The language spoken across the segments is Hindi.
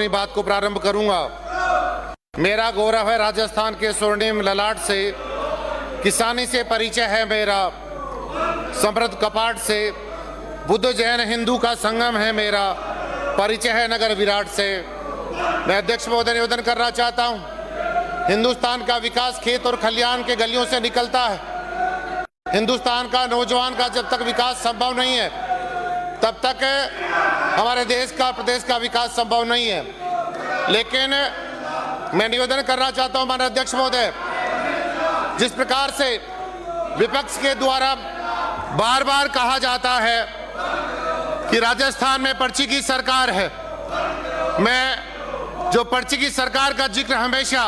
अपनी बात को प्रारंभ करूंगा। मेरा गौरव है राजस्थान के स्वर्णिम ललाट से, किसानी से परिचय है मेरा, समृद्ध कपाट से, बुद्ध जैन हिंदू का संगम है मेरा, परिचय है नगर विराट से। मैं अध्यक्ष महोदय निवेदन करना चाहता हूं, हिंदुस्तान का विकास खेत और खलिहान के गलियों से निकलता है। हिंदुस्तान का नौजवान का जब तक विकास संभव नहीं है तब तक हमारे देश का, प्रदेश का विकास संभव नहीं है। लेकिन मैं निवेदन करना चाहता हूं माननीय अध्यक्ष महोदय, जिस प्रकार से विपक्ष के द्वारा बार बार कहा जाता है कि राजस्थान में पर्ची की सरकार है, मैं जो पर्ची की सरकार का जिक्र हमेशा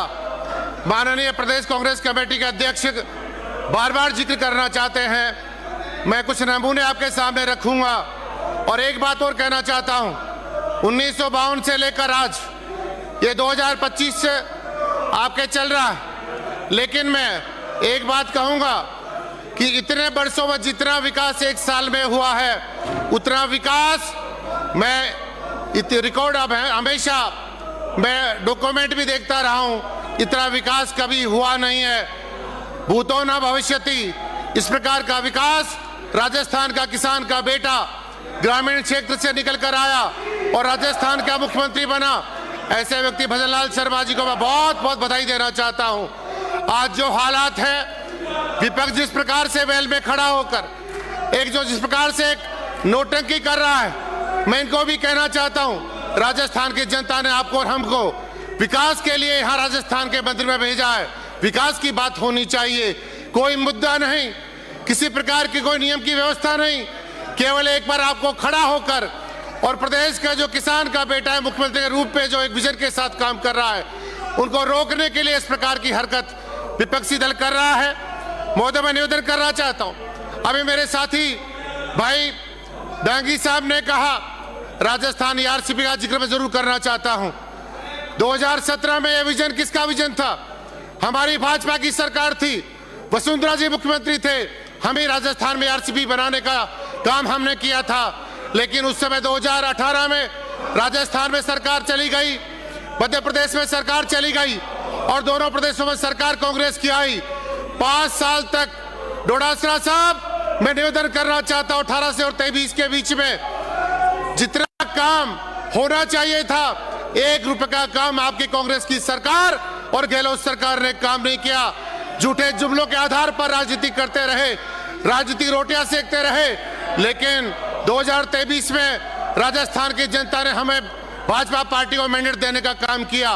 माननीय प्रदेश कांग्रेस कमेटी के अध्यक्ष बार बार जिक्र करना चाहते हैं, मैं कुछ नमूने आपके सामने रखूंगा। और एक बात और कहना चाहता हूं, 1952 से लेकर आज ये 2025 से आपके चल रहा है, लेकिन मैं एक बात कहूंगा कि इतने वर्षों में जितना विकास एक साल में हुआ है उतना विकास मैं रिकॉर्ड अब है, हमेशा मैं डॉक्यूमेंट भी देखता रहा हूं, इतना विकास कभी हुआ नहीं है। भूतो न भविष्यति, इस प्रकार का विकास राजस्थान का किसान का बेटा ग्रामीण क्षेत्र से निकल कर आया और राजस्थान का मुख्यमंत्री बना, ऐसे व्यक्ति भजनलाल शर्मा जी को मैं बहुत बहुत बधाई देना चाहता हूं। आज जो हालात है, विपक्ष जिस प्रकार से वेल में खड़ा होकर जिस प्रकार से एक नोटंकी कर रहा है, मैं इनको भी कहना चाहता हूं, राजस्थान की जनता ने आपको और हमको विकास के लिए यहाँ राजस्थान के मंदिर में भेजा है। विकास की बात होनी चाहिए, कोई मुद्दा नहीं, किसी प्रकार की कोई नियम की व्यवस्था नहीं, केवल एक बार आपको खड़ा होकर और प्रदेश का जो किसान का बेटा है मुख्यमंत्री के रूप में जो एक विजन के साथ काम कर रहा है, उनको रोकने के लिए इस प्रकार की हरकत विपक्षी दल कर रहा है। महोदय, मैं निवेदन करना चाहता हूं, अभी मेरे साथी भाई डांगी साहब ने कहा, राजस्थान आरसीपी का जिक्र मैं जरूर करना चाहता हूं। 2017 में यह विजन किसका विजन था? हमारी भाजपा की सरकार थी, वसुंधरा जी मुख्यमंत्री थे, हम ही राजस्थान में आरसीपी बनाने का काम हमने किया था। लेकिन उस समय 2018 में राजस्थान में सरकार चली गई, मध्य प्रदेश में सरकार चली गई और दोनों प्रदेशों में सरकार कांग्रेस की आई। 5 साल तक डोडासरा साहब, मैं निवेदन करना चाहता हूं, 18 से और 23 के बीच में जितना काम होना चाहिए था, 1 रुपए का काम आपकी कांग्रेस की सरकार और गहलोत सरकार ने काम नहीं किया। झूठे जुमलों के आधार पर राजनीति करते रहे, राजनीतिक रोटियां सेकते रहे। लेकिन 2023 में राजस्थान की जनता ने हमें भाजपा पार्टी को मैंडेट देने का काम किया।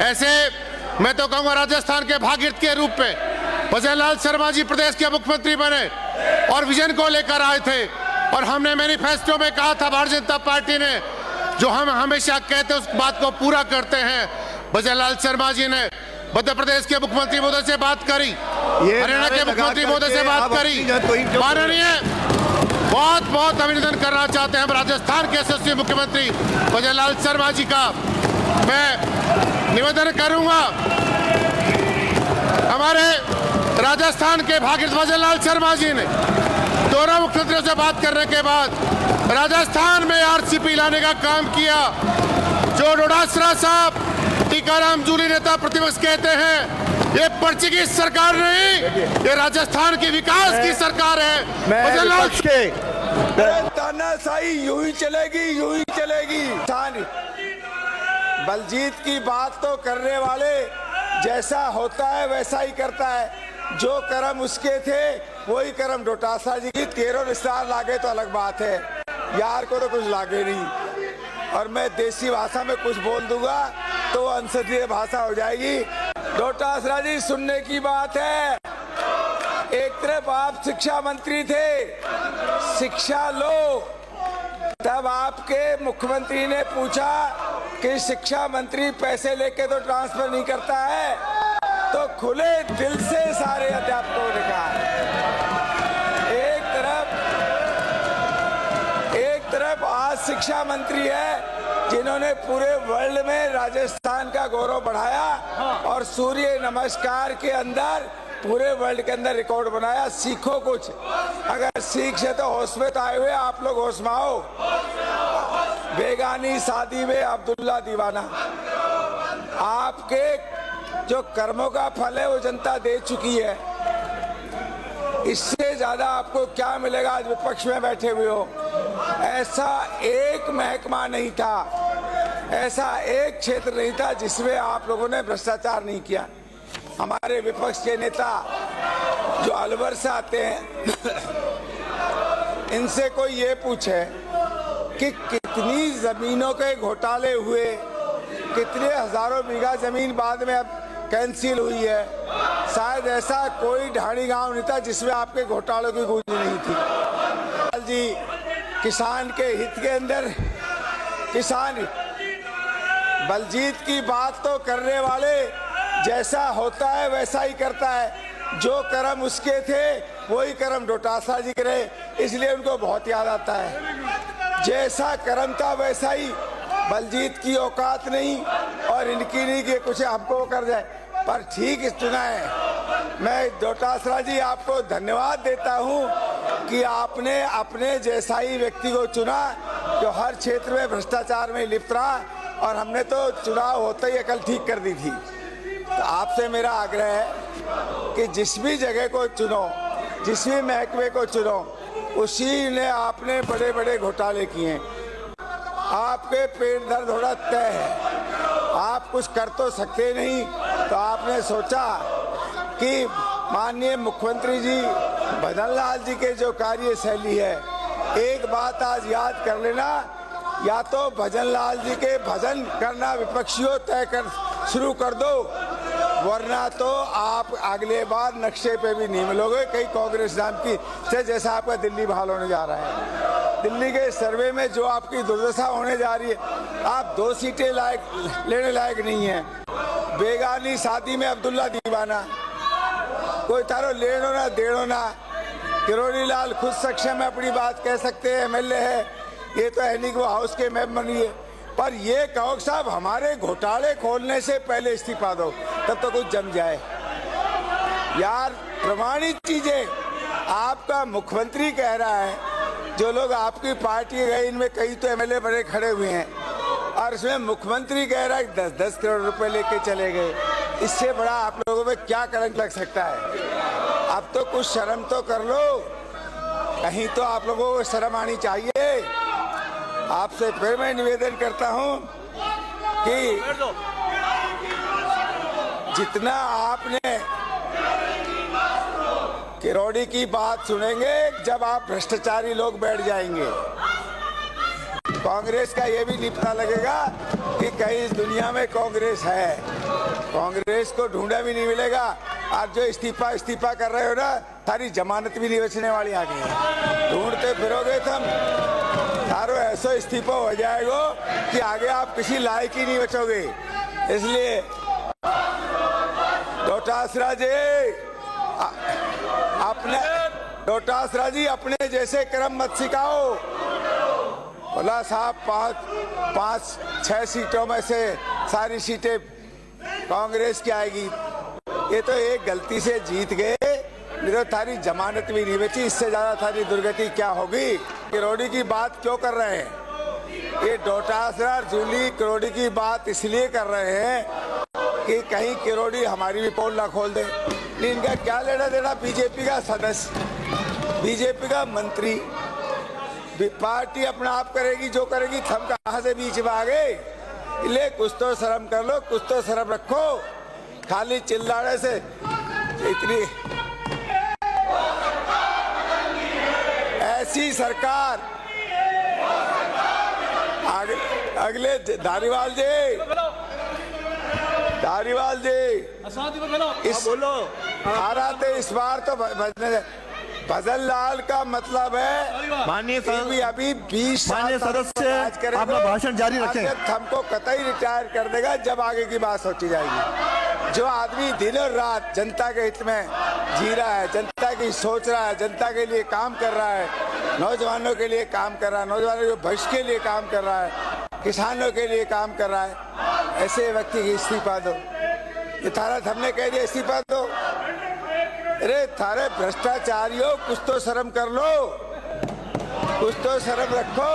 ऐसे मैं तो कहूंगा राजस्थान के भागीरथ के रूप में भजनलाल शर्मा जी प्रदेश के मुख्यमंत्री बने और विजन को लेकर आए थे और हमने मैनिफेस्टो में कहा था, भारतीय जनता पार्टी ने जो हम हमेशा कहते हैं उस बात को पूरा करते हैं। भजनलाल शर्मा जी ने मध्य प्रदेश के मुख्यमंत्री महोदय से बात करी, हरियाणा के मुख्यमंत्री महोदय से बात करी। माननीय बहुत बहुत अभिनंदन करना चाहते हैं हम राजस्थान के यशस्वी मुख्यमंत्री भजनलाल शर्मा जी का। मैं निवेदन करूंगा, हमारे राजस्थान के भागीरथ भजनलाल शर्मा जी ने दोनों मुख्यमंत्रियों से बात करने के बाद राजस्थान में आरसीपी लाने का काम किया। जो डोडासरा साहब, टीकाराम जूली नेता प्रतिपक्ष कहते हैं, ये पर्ची की सरकार नहीं, ये राजस्थान की विकास की सरकार है। तानाशाही यूं ही चलेगी, यूं ही चलेगी। बलजीत की बात तो करने वाले जैसा होता है वैसा ही करता है। जो कर्म उसके थे वही कर्म डोटासरा जी की 13 रिश्तेदार लागे तो अलग बात है, यार को तो कुछ लागे नहीं। और मैं देसी भाषा में कुछ बोल दूंगा तो अंशदीय भाषा हो जाएगी। डोटासरा जी, सुनने की बात है, एक तरफ आप शिक्षा मंत्री थे, शिक्षा लो, तब आपके मुख्यमंत्री ने पूछा कि शिक्षा मंत्री पैसे लेके तो ट्रांसफर नहीं करता है, तो खुले दिल से सारे अध्यापकों ने कहा। एक तरफ आज शिक्षा मंत्री है जिन्होंने पूरे वर्ल्ड में राजस्थान का गौरव बढ़ाया और सूर्य नमस्कार के अंदर पूरे वर्ल्ड के अंदर रिकॉर्ड बनाया। सीखो कुछ, अगर सीख से तो होश में तो आए हुए आप लोग, होश में आओ। बेगानी शादी में अब्दुल्ला दीवाना। आपके जो कर्मों का फल है वो जनता दे चुकी है। इससे ज्यादा आपको क्या मिलेगा? आज विपक्ष में बैठे हुए हो। ऐसा एक महकमा नहीं था, ऐसा एक क्षेत्र नहीं था जिसमें आप लोगों ने भ्रष्टाचार नहीं किया। हमारे विपक्ष के नेता जो अलवर से आते हैं इनसे कोई ये पूछे कि कितनी जमीनों के घोटाले हुए, कितने हजारों बीघा जमीन बाद में अब कैंसिल हुई है। शायद ऐसा कोई ढाणी गांव नहीं था जिसमें आपके घोटालों की गूंज नहीं थी। जी किसान के हित के अंदर किसान बलजीत की बात तो करने वाले जैसा होता है वैसा ही करता है। जो कर्म उसके थे वही कर्म डोटासरा जी करे, इसलिए उनको बहुत याद आता है। जैसा कर्म था वैसा ही। बलजीत की औकात नहीं और इनकी नहीं कि कुछ हमको कर जाए, पर ठीक चुना है। मैं डोटासरा जी आपको धन्यवाद देता हूं कि आपने अपने जैसा ही व्यक्ति को चुना जो हर क्षेत्र में भ्रष्टाचार में लिप्त रहा, और हमने तो चुनाव होते ही अकल ठीक कर दी थी। तो आपसे मेरा आग्रह है कि जिस भी जगह को चुनो, जिस भी महकमे को चुनो, उसी ने आपने बड़े बड़े घोटाले किए। आपके पेट दर्द होना तय है। आप कुछ कर तो सकते नहीं, तो आपने सोचा कि माननीय मुख्यमंत्री जी भजन लाल जी के जो कार्यशैली है, एक बात आज याद कर लेना, या तो भजन लाल जी के भजन करना विपक्षियों तय कर शुरू कर दो, वरना तो आप अगले बार नक्शे पे भी नहीं मिलोगे कहीं कांग्रेस नाम की से, जैसा आपका दिल्ली बहाल होने जा रहा है। दिल्ली के सर्वे में जो आपकी दुर्दशा होने जा रही है, आप 2 सीटें लेने लायक नहीं है। बेगानी शादी में अब्दुल्ला दीवाना, कोई तारो लेनो ना देनो ना। किरोड़ी लाल खुद सक्षम है, अपनी बात कह सकते हैं, एमएलए है, ये तो है नहीं कि वो हाउस के मेंबर नहीं है। पर ये कहो साहब हमारे घोटाले खोलने से पहले इस्तीफा दो, तब तो कुछ जम जाए। यार प्रमाणित चीजें आपका मुख्यमंत्री कह रहा है, जो लोग आपकी पार्टी गए इनमें कई तो एमएलए बड़े खड़े हुए हैं, और इसमें मुख्यमंत्री कह रहा है 10-10 करोड़ रुपए लेके चले गए। इससे बड़ा आप लोगों में क्या कलंक लग सकता है? अब तो कुछ शर्म तो कर लो, कहीं तो आप लोगों को शर्म आनी चाहिए। आपसे फिर मैं निवेदन करता हूं कि जितना आपने किरोड़ी की बात सुनेंगे, जब आप भ्रष्टाचारी लोग बैठ जाएंगे, कांग्रेस का ये भी नहीं पता लगेगा कि कहीं इस दुनिया में कांग्रेस है। कांग्रेस को ढूंढा भी नहीं मिलेगा। आप जो इस्तीफा कर रहे हो ना, सारी जमानत भी नहीं बचने वाली आ गई है। ढूंढते फिरोगे तुम, सारो ऐसा इस्तीफा हो जाएगा कि आगे आप किसी लायक ही नहीं बचोगे। इसलिए डोटासरा जी अपने जैसे कर्म मत सिखाओ। बोला साहब 5-6 सीटों में से सारी सीटें कांग्रेस की आएगी। ये तो एक गलती से जीत गए, नहीं तो थारी जमानत भी नहीं बची। इससे ज्यादा थारी दुर्गति क्या होगी? किरोड़ी की बात क्यों कर रहे हैं? ये डोटासरा जूली किरोड़ी की बात इसलिए कर रहे हैं कि कहीं किरोड़ी हमारी भी पोल ना खोल दे। नहीं, इनका क्या लेना देना? बीजेपी का सदस्य, बीजेपी का मंत्री, पार्टी अपना आप करेगी जो करेगी, थम कहां से बीच में आ गए? इसलिए कुछ तो शर्म कर लो, कुछ तो शर्म रखो। खाली चिल्लाने से इतनी ऐसी सरकार अगले धारीवाल जी इस बोलो इस बार तो भजन लाल का मतलब है माननीय अभी 20 माननीय सदस्य अपना भाषण जारी रखें। हमको कतई रिटायर कर देगा जब आगे की बात सोची जाएगी। जो आदमी दिन और रात जनता के हित में जी रहा है, जनता की सोच रहा है, जनता के लिए काम कर रहा है, नौजवानों के लिए काम कर रहा है, नौजवानों के भविष्य के लिए काम कर रहा है, किसानों के लिए काम कर रहा है, ऐसे व्यक्ति की इस्तीफा दो। ये थारा हमने कह दिया इस्तीफा दो। अरे थारे भ्रष्टाचारियों, कुछ तो शर्म कर लो, कुछ तो शर्म रखो।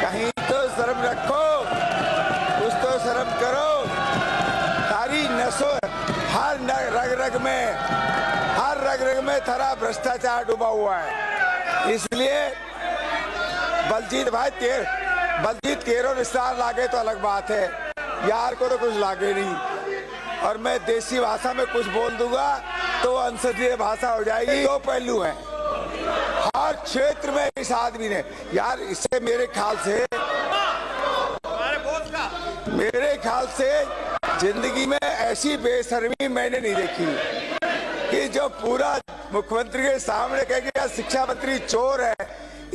कहीं तो शर्म रखो, कुछ तो शर्म करो। सारी नसों, हर रग रग में थारा भ्रष्टाचार डूबा हुआ है। इसलिए बलजीत भाई बलजीत तेरो विस्तार लागे तो अलग बात है, यार को तो कुछ लागे नहीं। और मैं देसी भाषा में कुछ बोल दूंगा तो अंशजीय भाषा हो जाएगी। दो पहलू हैं हर क्षेत्र में इस आदमी ने, यार इससे मेरे ख्याल से जिंदगी में ऐसी बेशर्मी मैंने नहीं देखी कि जो पूरा मुख्यमंत्री के सामने कह कि शिक्षा मंत्री चोर है,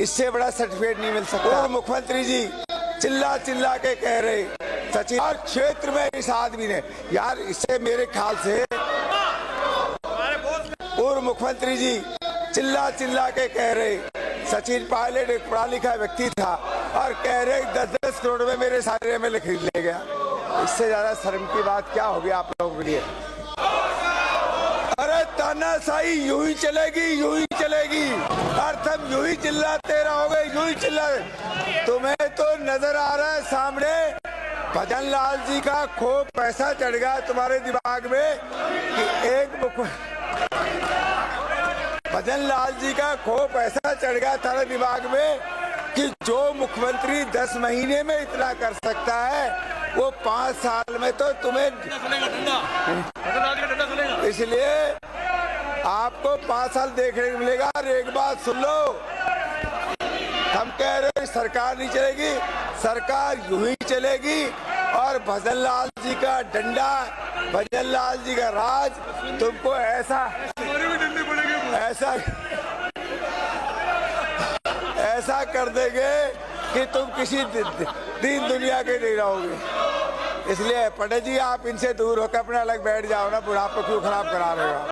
इससे बड़ा सर्टिफिकेट नहीं मिल सकता। और मुख्यमंत्री जी चिल्ला चिल्ला के कह रहे सचिन, हर क्षेत्र में इस आदमी ने, यार इससे मेरे ख्याल से पूर्व मुख्यमंत्री जी चिल्ला चिल्ला के कह रहे सचिन पायलट एक पढ़ा लिखा व्यक्ति था और कह रहे 10-10 करोड़ में मेरे सारे एमएलए खरीद ले गया। इससे ज्यादा शर्म की बात क्या होगी आप लोगों के लिए? अरे तानाशाही यूं ही चलेगी, अर्थम यूं ही चिल्लाते रहोगे, यूं ही चिल्लाते। तुम्हें तो नजर आ रहा है सामने भजन लाल जी का खूब पैसा चढ़ गया तुम्हारे दिमाग में कि भजन लाल जी का खूब पैसा चढ़ गया थारे दिमाग में कि जो मुख्यमंत्री 10 महीने में इतना कर सकता है वो 5 साल में तो तुम्हें, इसलिए आपको 5 साल देखने को मिलेगा। और एक बात सुन लो, हम कह रहे हैं सरकार नहीं चलेगी, सरकार यूं ही चलेगी। और भजन लाल जी का डंडा, भजन लाल जी का राज तुमको ऐसा कर देंगे कि तुम किसी दीन दुनिया के नहीं रहोगे। इसलिए पटेल जी आप इनसे दूर होकर अपने अलग बैठ जाओ ना, बुढ़ापा क्यों खराब करा रहे हो।